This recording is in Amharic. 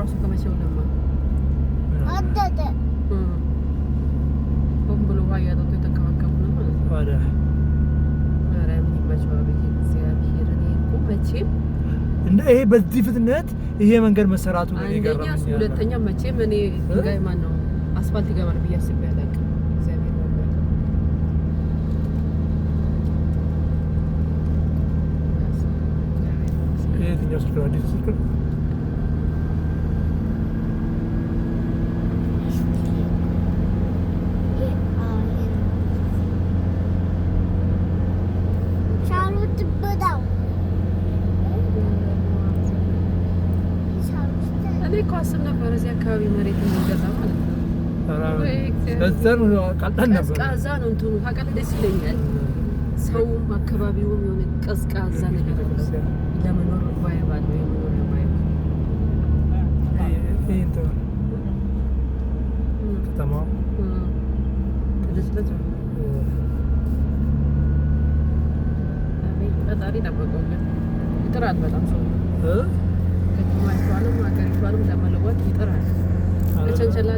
ራሱ ከመቼው ለማ አደደ ብሎ ውሃ እያጠጡ የተንከባከቡ ነው ማለት ነው። ታዲያ ማርያም ይባቻው እግዚአብሔር እኔ እኮ መቼም እንደ ይሄ በዚህ ፍጥነት ይሄ መንገድ መሰራቱ ነው አንደኛ ሁለተኛ መቼም እኔ ድንጋይ ማን ነው አስፋልት ይገባል ብዬ አስቤ አላውቅም። እግዚአብሔር ነው የትኛው ስልክ ነው? አዲስ ስልክ ነው? እኔ እኮ አስብ ነበር እዚህ አካባቢ መሬት እንገዛ ማለት ነው። ከዛን ቀልጠን ነበር። ቀዝቃዛ ነው እንትኑ ታውቃለህ፣ ደስ ይለኛል። ሰውም አካባቢውም የሆነ ቀዝቃዛ ነገር ነው። ለመኖር ቫይብ አለው የመኖር ቫይብ። ከተማው ከደስበት ፈጣሪ ጠበቀው። ግን ይጥራል በጣም ሰው ከተማይቷንም ሀገሪቷንም ለመለወጥ ይጥራል። በቸንቸላ